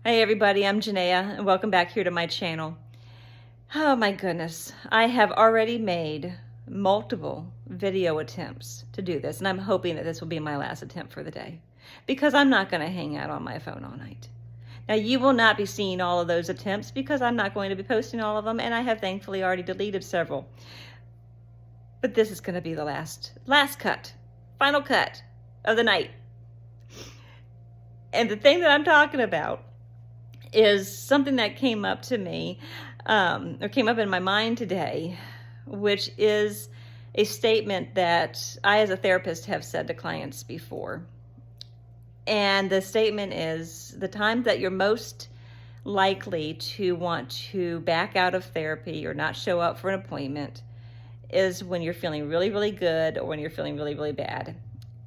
Hey everybody, I'm Janaea and welcome back here to my channel. Oh my goodness, I have already made multiple video attempts to do this, and I'm hoping that this will be my last attempt for the day because I'm not going to hang out on my phone all night. Now you will not be seeing all of those attempts because I'm not going to be posting all of them, and I have thankfully already deleted several. But this is going to be the last cut, final cut of the night. And the thing that I'm talking about is something that came up to me, or came up in my mind today, which is a statement that I as a therapist have said to clients before. And the statement is, the time that you're most likely to want to back out of therapy or not show up for an appointment is when you're feeling really, really good or when you're feeling really, really bad.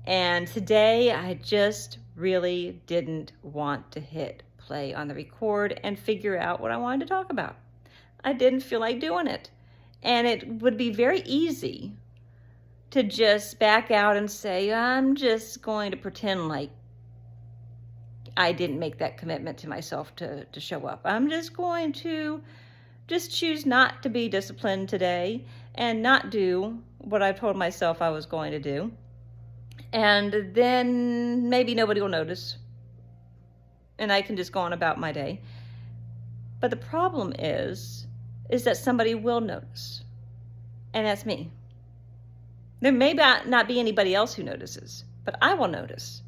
And today I just really didn't want to hit play on the record and figure out what I wanted to talk about. I didn't feel like doing it. And it would be very easy to just back out and say, I'm just going to pretend like I didn't make that commitment to myself to show up. I'm just going to just choose not to be disciplined today and not do what I told myself I was going to do. And then maybe nobody will notice and I can just go on about my day. But the problem is that somebody will notice, and that's me. There may not be anybody else who notices, but I will notice.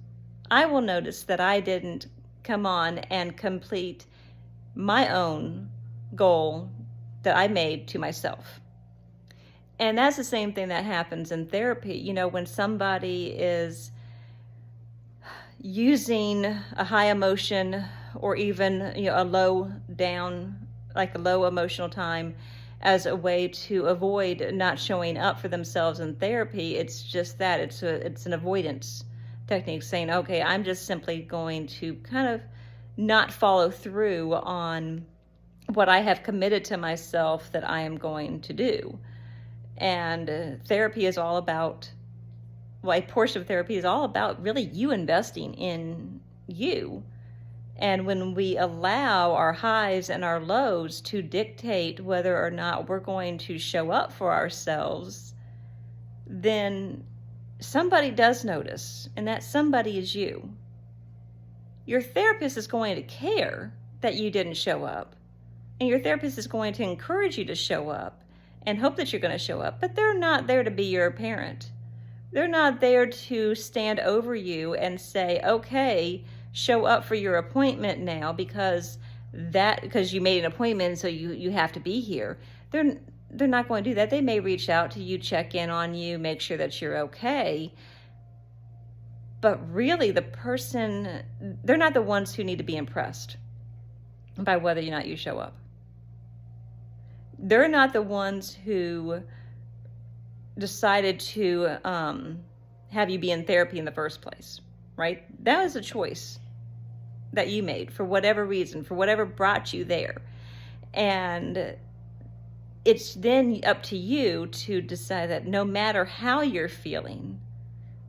I will notice that I didn't come on and complete my own goal that I made to myself. And that's the same thing that happens in therapy. You know, when somebody is using a high emotion or even, a low down, like a low emotional time as a way to avoid not showing up for themselves in therapy, it's just that it's an avoidance technique, saying, okay, I'm just simply going to kind of not follow through on what I have committed to myself that I am going to do. And therapy is all about, a portion of therapy is all about really you investing in you. And when we allow our highs and our lows to dictate whether or not we're going to show up for ourselves, then somebody does notice, and that somebody is you. Your therapist is going to care that you didn't show up, and your therapist is going to encourage you to show up and hope that you're going to show up, but they're not there to be your parent. They're not there to stand over you and say, okay, show up for your appointment now because you made an appointment, so you have to be here. They're not going to do that. They may reach out to you, check in on you, make sure that you're okay. But really they're not the ones who need to be impressed by whether or not you show up. They're not the ones who decided to have you be in therapy in the first place, right? That was a choice that you made for whatever reason, for whatever brought you there. And it's then up to you to decide that no matter how you're feeling,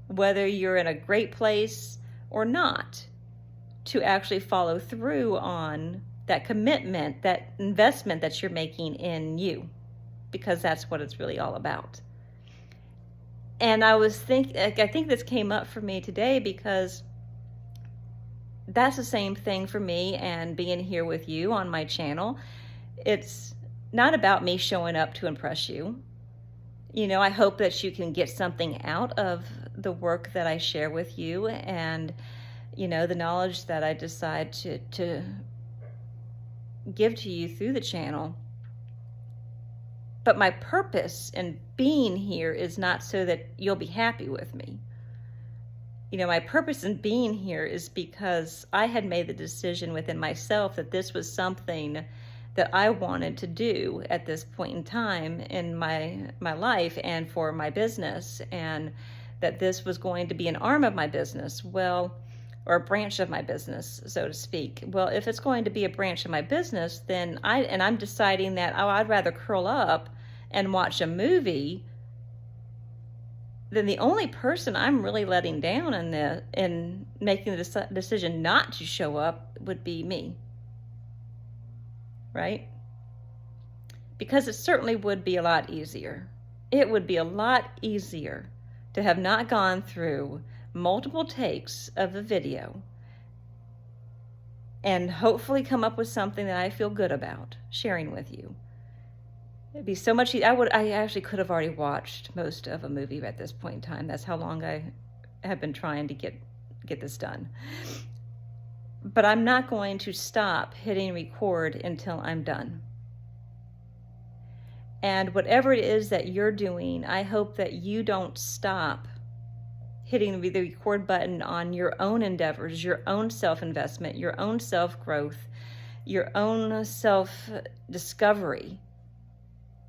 whether you're in a great place or not, to actually follow through on that commitment, that investment that you're making in you, because that's what it's really all about. And I think this came up for me today because that's the same thing for me and being here with you on my channel. It's not about me showing up to impress you. I hope that you can get something out of the work that I share with you and, the knowledge that I decide to give to you through the channel. But my purpose in being here is not so that you'll be happy with me. My purpose in being here is because I had made the decision within myself that this was something that I wanted to do at this point in time in my life and for my business, and that this was going to be an arm of my business, or a branch of my business, so to speak. Well, if it's going to be a branch of my business, then I'm deciding that, I'd rather curl up and watch a movie, then the only person I'm really letting down in making the decision not to show up would be me. right? Because it certainly would be a lot easier. It would be a lot easier to have not gone through multiple takes of the video and hopefully come up with something that I feel good about sharing with you. It'd be so much easier. I actually could have already watched most of a movie at this point in time. That's how long I have been trying to get this done. But I'm not going to stop hitting record until I'm done. And whatever it is that you're doing, I hope that you don't stop hitting the record button on your own endeavors, your own self-investment, your own self-growth, your own self-discovery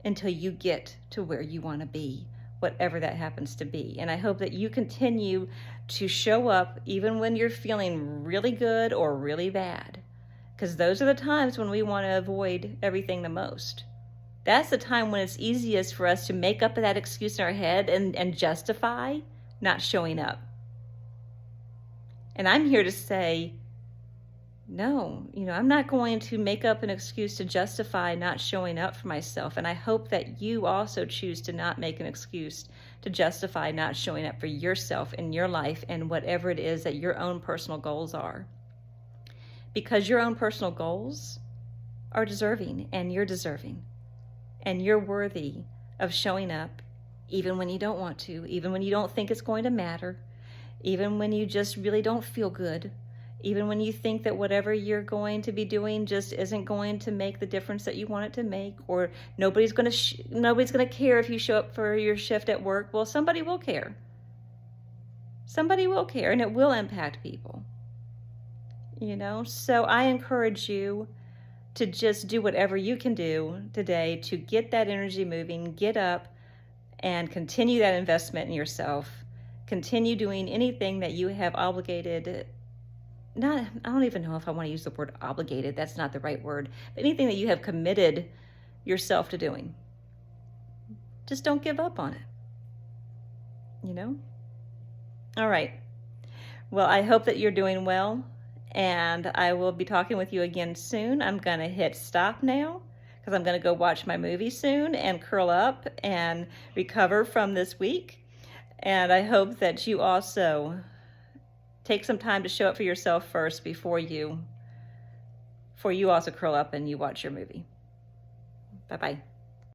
until you get to where you want to be, whatever that happens to be. And I hope that you continue to show up even when you're feeling really good or really bad, because those are the times when we want to avoid everything the most. That's the time when it's easiest for us to make up that excuse in our head and justify not showing up. And I'm here to say, no, I'm not going to make up an excuse to justify not showing up for myself. And I hope that you also choose to not make an excuse to justify not showing up for yourself in your life and whatever it is that your own personal goals are. Because your own personal goals are deserving, and you're deserving. And you're worthy of showing up even when you don't want to, even when you don't think it's going to matter, even when you just really don't feel good, even when you think that whatever you're going to be doing just isn't going to make the difference that you want it to make, or nobody's going to care if you show up for your shift at work. Well, somebody will care. Somebody will care, and it will impact people. So I encourage you to just do whatever you can do today to get that energy moving, get up, and continue that investment in yourself. Continue doing anything that you have obligated. I don't even know if I want to use the word obligated. That's not the right word. But anything that you have committed yourself to doing. Just don't give up on it. All right. Well, I hope that you're doing well, and I will be talking with you again soon. I'm going to hit stop now, because I'm going to go watch my movie soon and curl up and recover from this week. And I hope that you also take some time to show up for yourself first before you also curl up and you watch your movie. Bye-bye.